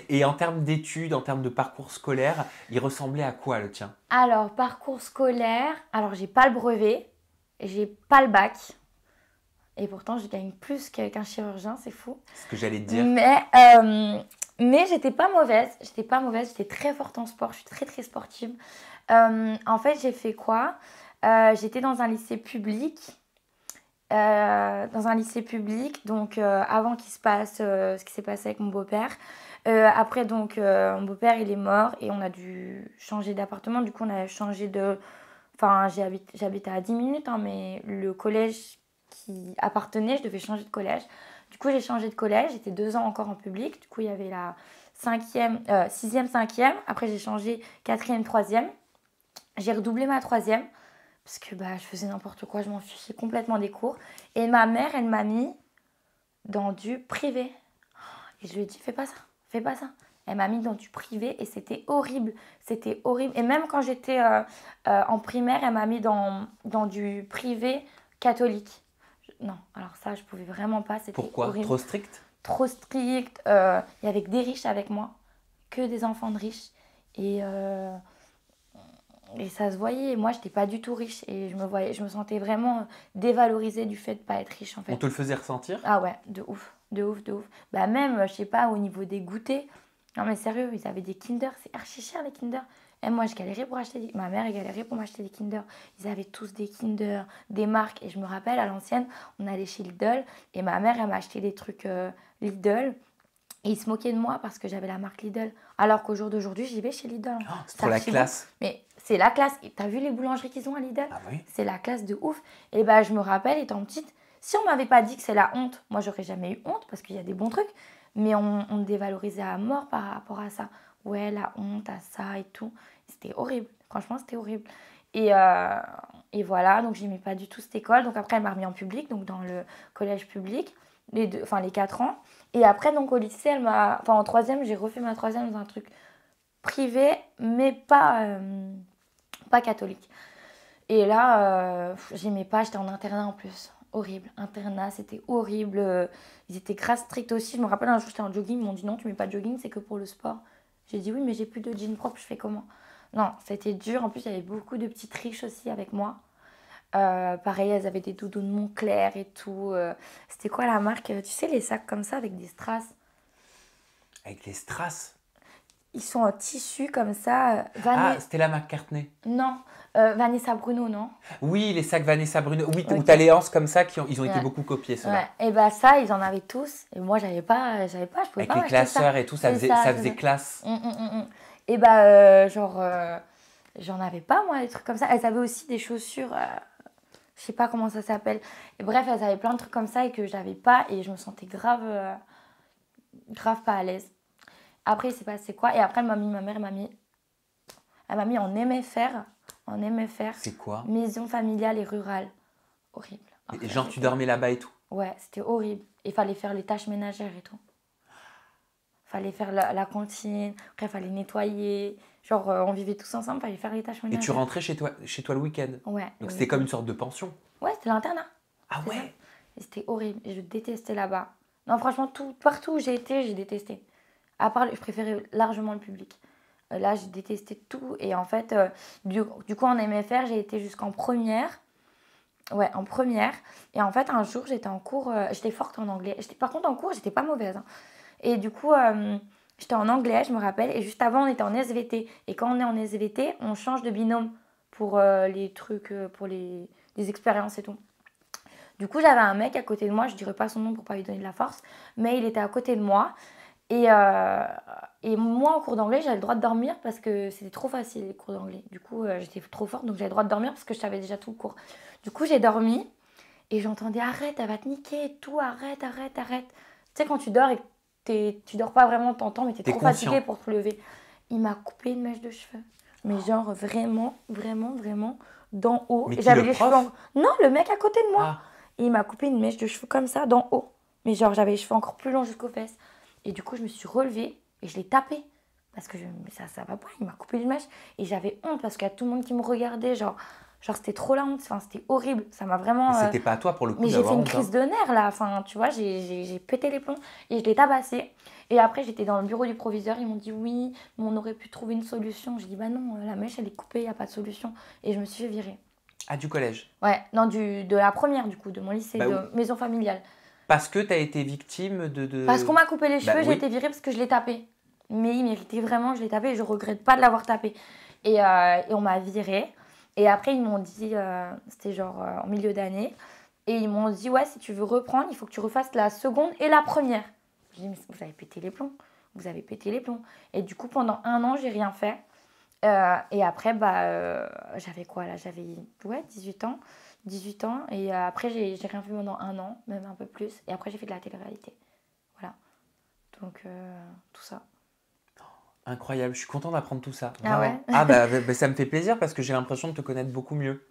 Et en termes d'études, en termes de parcours scolaire, il ressemblait à quoi le tien? Alors, parcours scolaire, alors j'ai pas le brevet, j'ai pas le bac, et pourtant je gagne plus qu'un chirurgien, c'est fou. C'est ce que j'allais te dire. Mais j'étais pas mauvaise, j'étais très forte en sport, je suis très très sportive. En fait, j'ai fait quoi? J'étais dans un lycée public, donc avant qu'il se passe ce qui s'est passé avec mon beau-père. Après, donc, mon beau-père, il est mort et on a dû changer d'appartement. Du coup, on a changé de... Enfin, j'habitais à 10 minutes, hein, mais le collège qui appartenait, je devais changer de collège. Du coup, j'ai changé de collège. J'étais 2 ans encore en public. Du coup, il y avait la sixième, cinquième. Après, j'ai changé quatrième, troisième. J'ai redoublé ma troisième parce que bah, je faisais n'importe quoi. Je m'en fichais complètement des cours. Et ma mère, elle m'a mis dans du privé. Et je lui ai dit, fais pas ça, fais pas ça. Elle m'a mis dans du privé et c'était horrible. C'était horrible. Et même quand j'étais en primaire, elle m'a mis dans du privé catholique. Non, alors ça, je pouvais vraiment pas. C'était Pourquoi? horrible. Trop strict? Trop strict. Il y avait que des riches avec moi, que des enfants de riches. Et, euh, et ça se voyait. Moi, j'étais pas du tout riche. Et je me sentais vraiment dévalorisée du fait de pas être riche en On fait. te le faisait ressentir? Ah ouais, de ouf, de ouf, de ouf. Bah même, je sais pas, au niveau des goûters. Non mais sérieux, ils avaient des Kinder, c'est archi cher les Kinder. Et moi, je galérais pour acheter Ma mère, elle galérait pour m'acheter des Kinder. Ils avaient tous des Kinder, des marques. Et je me rappelle, à l'ancienne, on allait chez Lidl. Et ma mère, elle m'a acheté des trucs Lidl. Et ils se moquaient de moi parce que j'avais la marque Lidl. Alors qu'au jour d'aujourd'hui, j'y vais chez Lidl, hein. Oh, c'est C'est trop la archi bon. classe. Mais c'est la classe. Et t'as vu les boulangeries qu'ils ont à Lidl? Ah oui? C'est la classe de ouf. Et bah, je me rappelle, étant petite, si on m'avait pas dit que c'est la honte, moi, j'aurais jamais eu honte parce qu'il y a des bons trucs. Mais on me dévalorisait à mort par rapport à ça. Ouais, la honte à ça et tout. C'était horrible. Franchement, c'était horrible. Et, euh, et voilà, donc j'aimais pas du tout cette école. Donc après, elle m'a remis en public, donc dans le collège public, les 4 ans. Et après, donc au lycée, en troisième, j'ai refait ma troisième dans un truc privé, mais pas catholique. Et là, j'aimais pas, j'étais en internat en plus. Horrible. Internat, c'était horrible. Ils étaient grave stricts aussi. Je me rappelle un jour, j'étais en jogging, ils m'ont dit non, tu mets pas de jogging, c'est que pour le sport. J'ai dit oui, mais j'ai plus de jeans propres, je fais comment? Non, c'était dur. En plus, il y avait beaucoup de petites riches aussi avec moi. Pareil, elles avaient des doudous de Montclair et tout. C'était quoi la marque? Tu sais, les sacs comme ça avec des strass. Avec les strass? Ils sont en tissu comme ça. Ah, Stella McCartney. Non, Vanessa Bruno, non? Oui, les sacs Vanessa Bruno. Oui, où Ok. t'as les anses comme ça, ils ont été Ouais. beaucoup copiés, Ouais. ceux-là. Et bah ça, ils en avaient tous. Et moi, je pouvais Avec pas les m'acheter ça. classeurs et tout, ça C'est faisait, ça, ça c'est faisait ça. classe. Et bah, j'en avais pas, moi, des trucs comme ça. Elles avaient aussi des chaussures, je sais pas comment ça s'appelle. Et bref, elles avaient plein de trucs comme ça et que j'avais pas. Et je me sentais grave pas à l'aise. Après, il s'est passé quoi? Et après, ma mère, elle m'a mis en MFR. En MFR, C'est quoi? maison familiale et rurale. Horrible. Et Après, genre, tu dormais là-bas et tout? ouais, c'était horrible. Il fallait faire les tâches ménagères et tout. Fallait faire la cantine, après fallait nettoyer. Genre, on vivait tous ensemble, fallait faire les tâches Et tu ménagères. rentrais chez toi le week-end? Ouais, Donc le c'était comme week-end. une sorte de pension? Ouais, c'était l'internat. Ah C'est ça. ouais? Et c'était horrible. Et je détestais là-bas. Non, franchement, partout où j'ai été, j'ai détesté. À part, je préférais largement le public. Là, j'ai détesté tout. Et en fait, du coup, en MFR, j'ai été jusqu'en première. Ouais, en première. Et en fait, un jour, j'étais en cours. J'étais forte en anglais. Par contre, en cours, j'étais pas mauvaise, hein. Et du coup, j'étais en anglais, je me rappelle. Et juste avant, on était en SVT. Et quand on est en SVT, on change de binôme pour les trucs, pour les expériences et tout. Du coup, j'avais un mec à côté de moi. Je dirais pas son nom pour pas lui donner de la force. Mais il était à côté de moi. Et moi, en cours d'anglais, j'avais le droit de dormir parce que c'était trop facile, les cours d'anglais. Du coup, j'étais trop forte, donc j'avais le droit de dormir parce que je savais déjà tout le cours. Du coup, j'ai dormi et j'entendais arrête, elle va te niquer et tout, arrête, arrête, arrête. Tu sais, quand tu dors et que tu dors pas vraiment, t'entends, mais t'es T'es trop fatigué conscient. pour te lever. Il m'a coupé une mèche de cheveux. Mais genre vraiment, vraiment, vraiment d'en haut. Mais Et qui, j'avais le les cheveux prof? Non, le mec à côté de moi. Ah, Et il m'a coupé une mèche de cheveux comme ça, d'en haut. Mais genre, j'avais les cheveux encore plus longs jusqu'aux fesses. Et du coup, je me suis relevée et je l'ai tapé. Parce que mais ça va pas, il m'a coupé une mèche. Et j'avais honte parce qu'il y a tout le monde qui me regardait. Genre, Genre, c'était trop la honte. Enfin, c'était horrible. Ça m'a vraiment. Mais c'était pas à toi pour le coup Mais j'ai fait d'avoir une honte. crise de nerfs là. Enfin, tu vois, j'ai pété les plombs et je l'ai tabassé. Et après, j'étais dans le bureau du proviseur. Ils m'ont dit oui, mais on aurait pu trouver une solution. J'ai dit bah non, la mèche elle est coupée, il n'y a pas de solution. Et je me suis fait virer. Ah, du collège. Ouais, non, de la première du coup, de mon lycée, Bah de oui. maison familiale. Parce que tu as été victime Parce qu'on m'a coupé les Bah cheveux, j'ai oui. été virée parce que je l'ai tapé. Mais il méritait vraiment, je l'ai tapé et je regrette pas de l'avoir tapé. Et on m'a virée. Et après, ils m'ont dit, c'était genre en milieu d'année, et ils m'ont dit, ouais, si tu veux reprendre, il faut que tu refasses la seconde et la première. J'ai dit, mais vous avez pété les plombs. Vous avez pété les plombs. Et du coup, pendant 1 an, j'ai rien fait. Et après, j'avais quoi là? J'avais ouais, 18 ans. 18 ans. Et après, j'ai rien fait pendant 1 an, même un peu plus. Et après, j'ai fait de la télé-réalité. Voilà. Donc, tout ça. Incroyable, je suis content d'apprendre tout ça. Ah Vraiment. ouais? Ah bah ça me fait plaisir parce que j'ai l'impression de te connaître beaucoup mieux.